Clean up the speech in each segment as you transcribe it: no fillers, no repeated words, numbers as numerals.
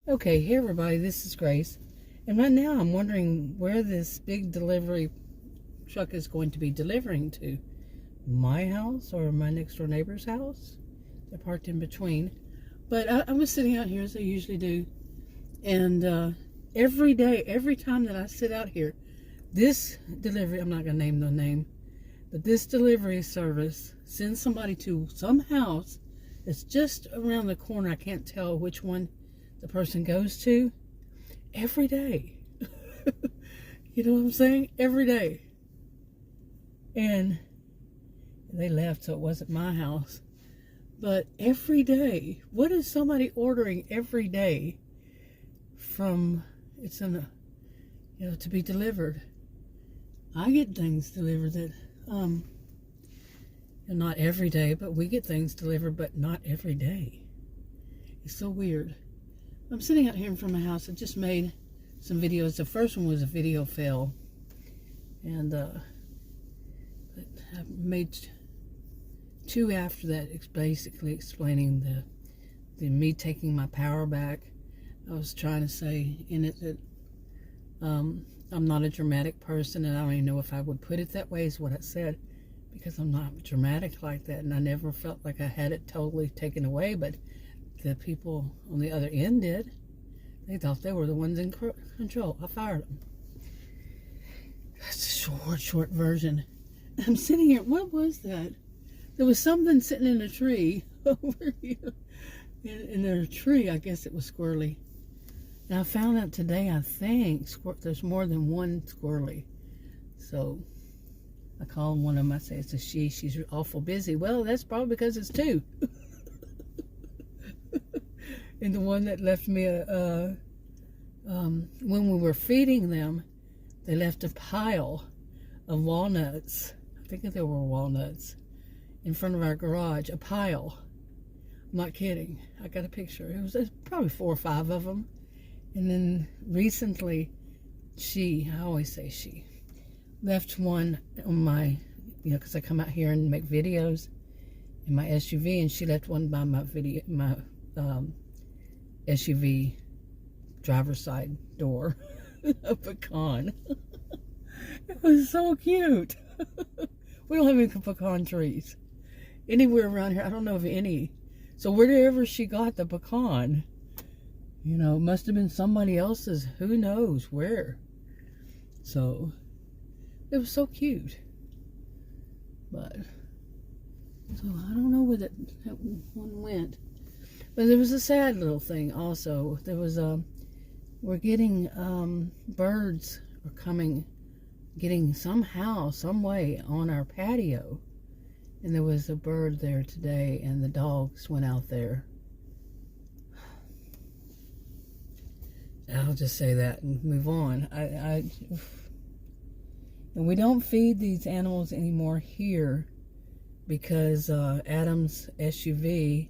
Okay, hey everybody, this is Grace. And right now I'm wondering where this big delivery truck is going to be delivering to. My house or my next door neighbor's house? They're parked in between. But I was sitting out here as I usually do. And every day, every time that I sit out here, this delivery, I'm not going to name the name, but this delivery service sends somebody to some house that's just around the corner. I can't tell which one the person goes to every day. You know what I'm saying? Every day. And they left, so it wasn't my house. But every day, what is somebody ordering every day from, it's in a, to be delivered? I get things delivered that, not every day, but we get things delivered, but not every day. It's so weird. I'm sitting out here in front of my house. I just made some videos. The first one was a video fail. And I made two after that, basically explaining the me taking my power back. I was trying to say in it that I'm not a dramatic person, and I don't even know if I would put it that way is what I said, because I'm not dramatic like that, and I never felt like I had it totally taken away, but the people on the other end did. They thought they were the ones in control. I fired them. That's a short version. I'm sitting here. What was that? There was something sitting in a tree over here. In a tree, I guess it was squirrely. And I found out today, I think, there's more than one squirrely. So I call one of them, I say it's a she. She's awful busy. Well, that's probably because it's two. And the one that left me when we were feeding them, they left a pile of walnuts. I think they were walnuts in front of our garage. A pile. I'm not kidding. I got a picture. It was probably 4 or 5 of them. And then recently, I always say she, left one on my, because I come out here and make videos in my SUV, and she left one by my SUV driver's side door. A pecan. It was so cute. We don't have any pecan trees anywhere around here. I don't know of any. So wherever she got the pecan, it must have been somebody else's. Who knows where. So it was so cute. But so I don't know where that one went. But there was a sad little thing also. There was we're getting birds are coming, getting somehow, some way on our patio. And there was a bird there today, and the dogs went out there. I'll just say that and move on. And we don't feed these animals anymore here because Adam's SUV,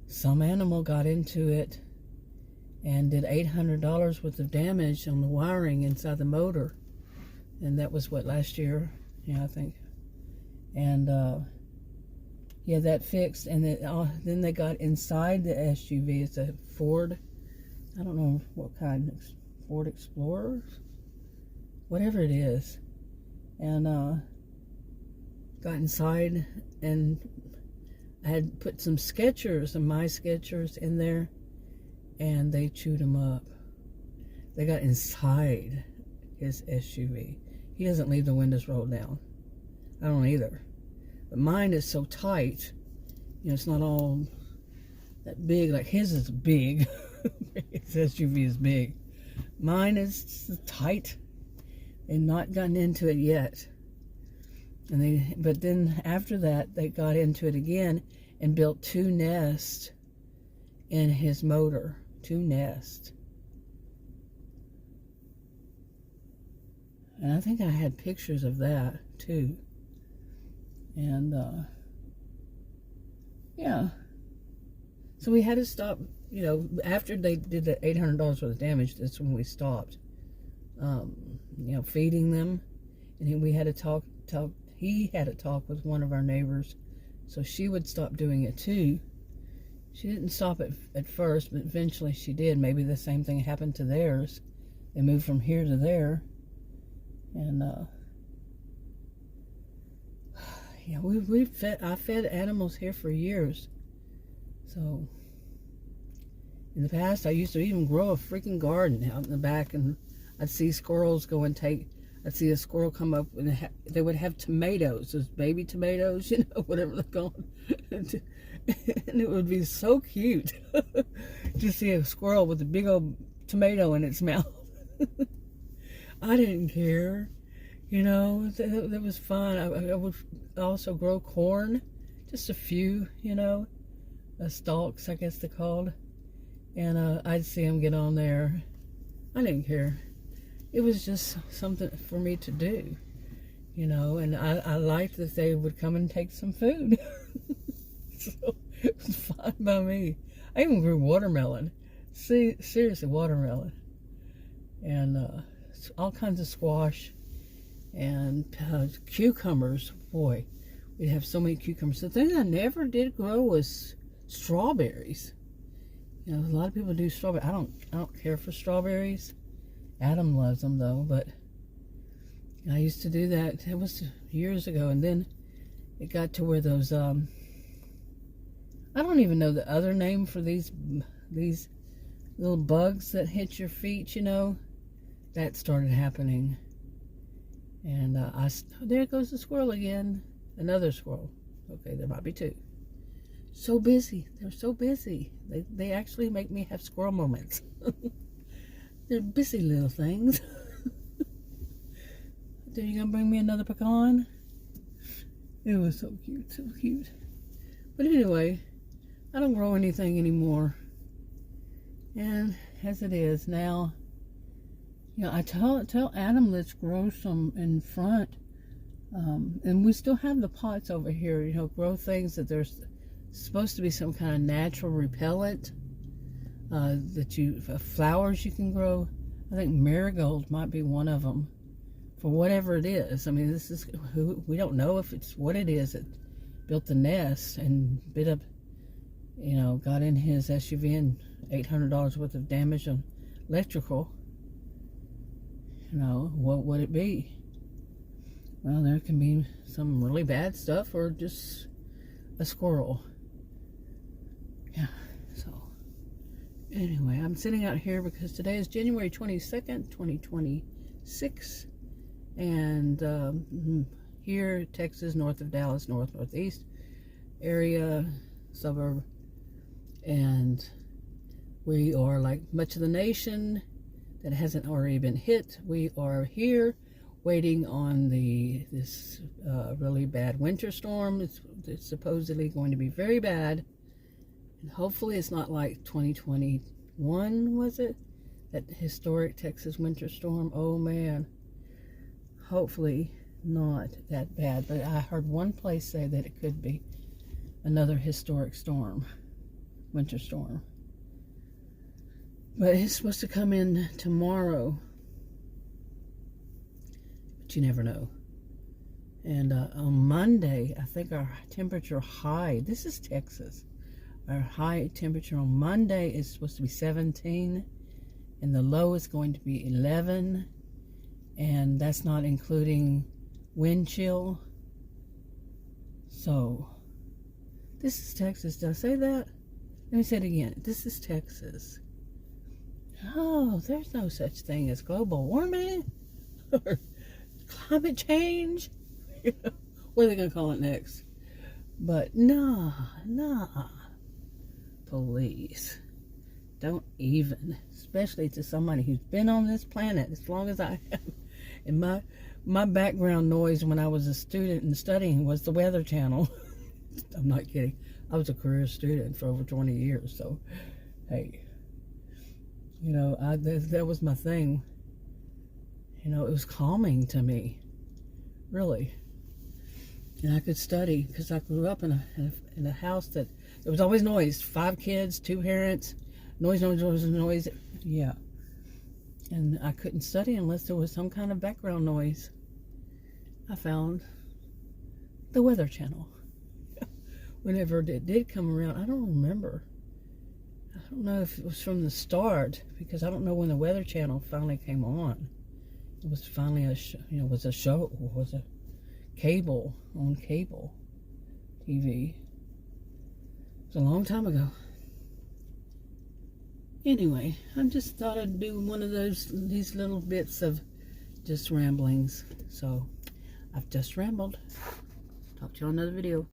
some animal got into it and did $800 worth of damage on the wiring inside the motor. And that was what, last year? Yeah, I think. And yeah, that fixed. And then they got inside the SUV. It's a Ford. I don't know what kind. Ford Explorer? Whatever it is. And got inside, and I had put some Skechers, my Skechers in there, and they chewed them up. They got inside his SUV. He doesn't leave the windows rolled down. I don't either. But mine is so tight, it's not all that big. Like his is big. His SUV is big. Mine is tight. They've not gotten into it yet. But then after that, they got into it again and built 2 nests in his motor. 2 nests. And I think I had pictures of that too. And yeah. So we had to stop, after they did the $800 worth of damage, that's when we stopped. Feeding them. And we had to talk, he had a talk with one of our neighbors, so she would stop doing it too. She didn't stop at first, but eventually she did. Maybe the same thing happened to theirs. They moved from here to there. And, yeah, I fed animals here for years. So, in the past, I used to even grow a freaking garden out in the back, and I'd see squirrels go and I'd see a squirrel come up, and they would have tomatoes, those baby tomatoes, whatever they're called. And it would be so cute to see a squirrel with a big old tomato in its mouth. I didn't care, that was fun. I would also grow corn, just a few, stalks, I guess they're called. And I'd see them get on there. I didn't care. It was just something for me to do, and I liked that they would come and take some food. So it was fine by me. I even grew watermelon. Seriously, watermelon. And all kinds of squash and cucumbers. Boy, we'd have so many cucumbers. The thing I never did grow was strawberries. A lot of people do strawberries. I don't care for strawberries. Adam loves them though, but I used to do that. It was years ago, and then it got to where those I don't even know the other name for these little bugs that hit your feet. That started happening, and there goes the squirrel again. Another squirrel. Okay, there might be two. So busy. They're so busy. They actually make me have squirrel moments. They're busy little things. Are you gonna bring me another pecan? It was so cute, so cute. But anyway, I don't grow anything anymore. And as it is now, I tell Adam, let's grow some in front. And we still have the pots over here, grow things that there's supposed to be some kind of natural repellent. Flowers you can grow. I think marigold might be one of them, for whatever it is. I mean, we don't know if it's what it is that built the nest and bit up, got in his SUV and $800 worth of damage on electrical. What would it be? Well, there can be some really bad stuff, or just a squirrel. Yeah, so anyway, I'm sitting out here because today is January 22nd, 2026, and here, Texas, north of Dallas, northeast area, suburb, and we are like much of the nation that hasn't already been hit. We are here waiting on this really bad winter storm. It's supposedly going to be very bad. And hopefully it's not like 2021, was it? That historic Texas winter storm. Oh man. Hopefully not that bad. But I heard one place say that it could be another historic storm. Winter storm. But it's supposed to come in tomorrow. But you never know. And on Monday, I think our temperature high, this is Texas, our high temperature on Monday is supposed to be 17, and the low is going to be 11, and that's not including wind chill. So, this is Texas. Did I say that? Let me say it again. This is Texas. Oh, there's no such thing as global warming or climate change. What are they going to call it next? But nah. Please. Don't even. Especially to somebody who's been on this planet as long as I have. And my background noise when I was a student and studying was the Weather Channel. I'm not kidding. I was a career student for over 20 years. So, hey. That was my thing. It was calming to me. Really. And I could study because I grew up in a house that there was always noise. 5 kids, 2 parents, noise. Yeah. And I couldn't study unless there was some kind of background noise. I found the Weather Channel. Whenever it did come around, I don't remember. I don't know if it was from the start, because I don't know when the Weather Channel finally came on. It was finally a was a cable, on cable TV. It was a long time ago. Anyway, I just thought I'd do one of these little bits of just ramblings. So I've just rambled. Talk to you on another video.